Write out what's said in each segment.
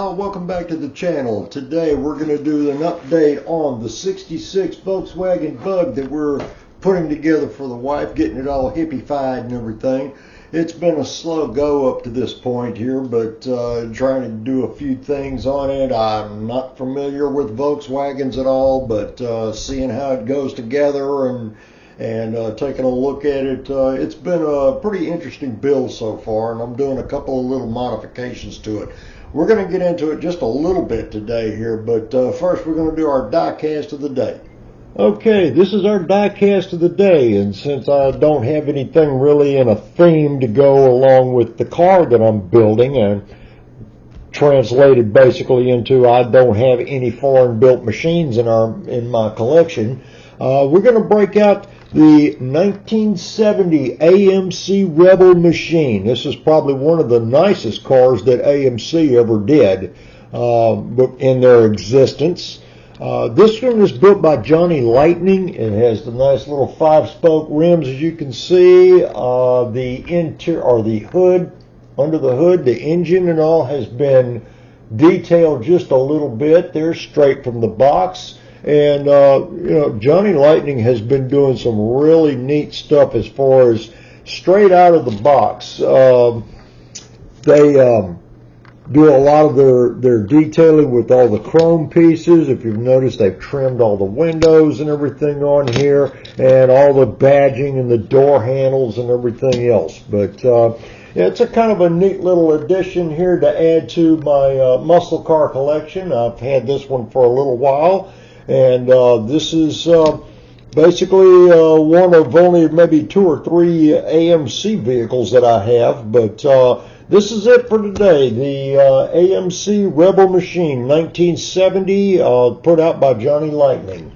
y'all, welcome back to the channel. Today we're going to do an update on the 66 Volkswagen Bug that we're putting together for the wife, getting it all hippie-fied and everything. It's been a slow go up to this point here, but trying to do a few things on it. I'm not familiar with Volkswagens at all, but seeing how it goes together and taking a look at it, it's been a pretty interesting build so far, and I'm doing a couple of little modifications to it. We're going to get into it just a little bit today here, but first we're going to do our diecast of the day. Okay, this is our diecast of the day, and since I don't have anything really in a theme to go along with the car that I'm building, and translated basically into I don't have any foreign built machines in my collection, we're going to break out the 1970 AMC Rebel machine. This is probably one of the nicest cars that AMC ever did in their existence. This one is built by Johnny Lightning. It has the nice little 5-spoke rims, as you can see. The interior, or the hood, under the hood, the engine and all has been detailed just a little bit. They're straight from the box. And, you know, Johnny Lightning has been doing some really neat stuff as far as straight out of the box. They do a lot of their detailing with all the chrome pieces. If you've noticed, they've trimmed all the windows and everything on here, and all the badging and the door handles and everything else. But yeah, it's a kind of a neat little addition here to add to my muscle car collection. I've had this one for a little while. And this is basically one of only maybe 2 or 3 AMC vehicles that I have. But this is it for today. The AMC Rebel Machine 1970, put out by Johnny Lightning.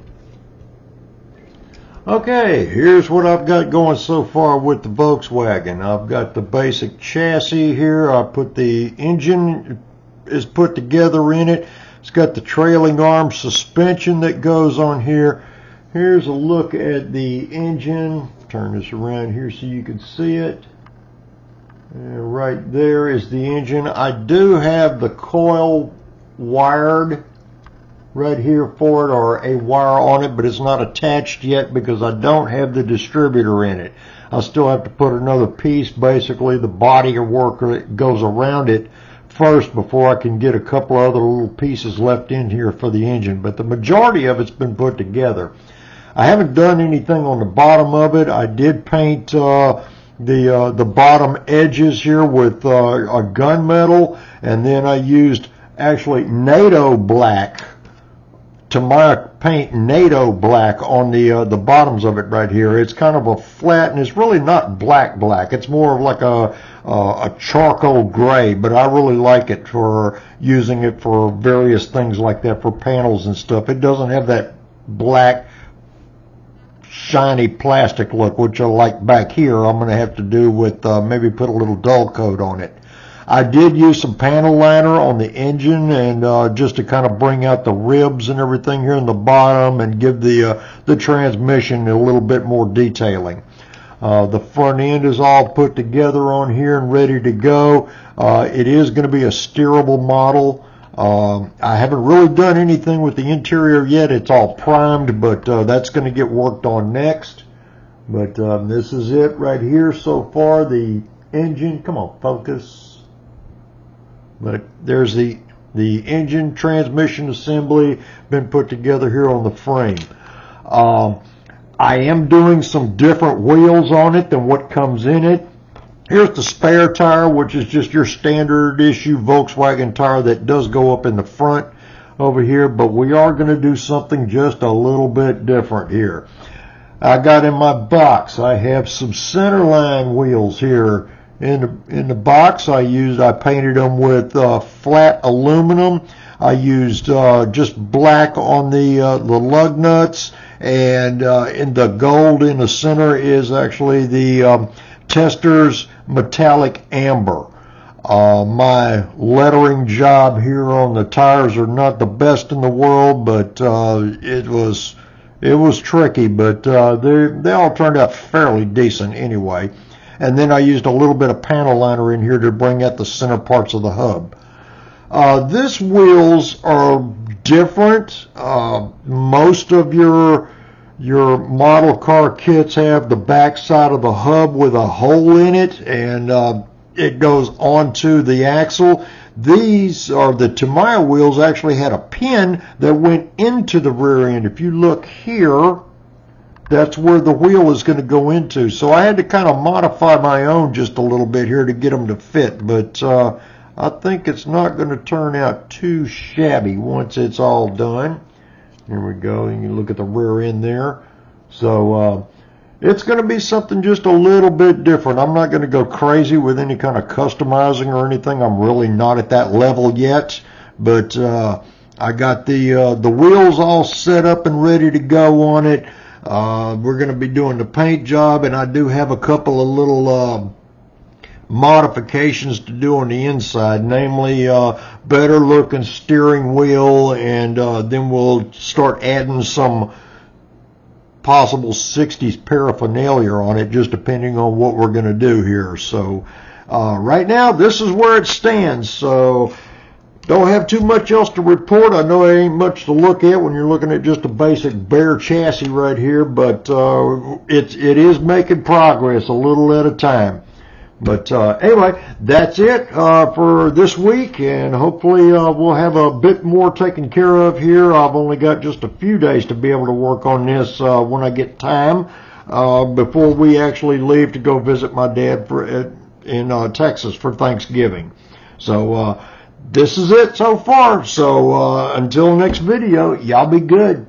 Okay, here's what I've got going so far with the Volkswagen. I've got the basic chassis here. I put the engine is put together in it. It's got the trailing arm suspension that goes on here. Here's a look at the engine. Turn this around here so you can see it. And right there is the engine. I do have the coil wired right here for it, or a wire on it, but it's not attached yet because I don't have the distributor in it. I still have to put another piece, basically the body or work that goes around it, first before I can get a couple other little pieces left in here for the engine. But the majority of it's been put together. I haven't done anything on the bottom of it. I did paint the bottom edges here with a gunmetal, and then I used actually NATO black, Tamiya paint NATO black on the bottoms of it right here. It's kind of a flat, and it's really not black. It's more of like a charcoal gray, but I really like it for using it for various things like that, for panels and stuff. It doesn't have that black shiny plastic look, which I like back here. I'm going to have to do with maybe put a little dull coat on it. I did use some panel liner on the engine, and just to kind of bring out the ribs and everything here in the bottom and give the transmission a little bit more detailing. The front end is all put together on here and ready to go. It is going to be a steerable model. I haven't really done anything with the interior yet. It's all primed, but that's going to get worked on next. But this is it right here so far. The engine, come on, focus. But there's the engine, transmission assembly been put together here on the frame. I am doing some different wheels on it than what comes in it. Here's the spare tire, which is just your standard issue Volkswagen tire that does go up in the front over here, but we are going to do something just a little bit different here. I got in my box, I have some centerline wheels here. In the box, I painted them with flat aluminum. I used just black on the lug nuts, and in the gold in the center is actually the Tester's metallic amber. My lettering job here on the tires are not the best in the world, but it was tricky, but they all turned out fairly decent anyway. And then I used a little bit of panel liner in here to bring out the center parts of the hub. This wheels are different. Most of your model car kits have the back side of the hub with a hole in it, and it goes onto the axle. These are the Tamiya wheels actually had a pin that went into the rear end. If you look here, that's where the wheel is going to go into. So I had to kind of modify my own just a little bit here to get them to fit. But I think it's not going to turn out too shabby once it's all done. Here we go. You can look at the rear end there. So it's going to be something just a little bit different. I'm not going to go crazy with any kind of customizing or anything. I'm really not at that level yet. But I got the wheels all set up and ready to go on it. We're going to be doing the paint job, and I do have a couple of little modifications to do on the inside, namely better looking steering wheel, and then we'll start adding some possible 60s paraphernalia on it, just depending on what we're going to do here. So right now, this is where it stands. So don't have too much else to report. I know it ain't much to look at when you're looking at just a basic bare chassis right here, but it is making progress a little at a time. But anyway, that's it for this week, and hopefully we'll have a bit more taken care of here. I've only got just a few days to be able to work on this when I get time before we actually leave to go visit my dad in Texas for Thanksgiving. So this is it so far. So until next video, y'all be good.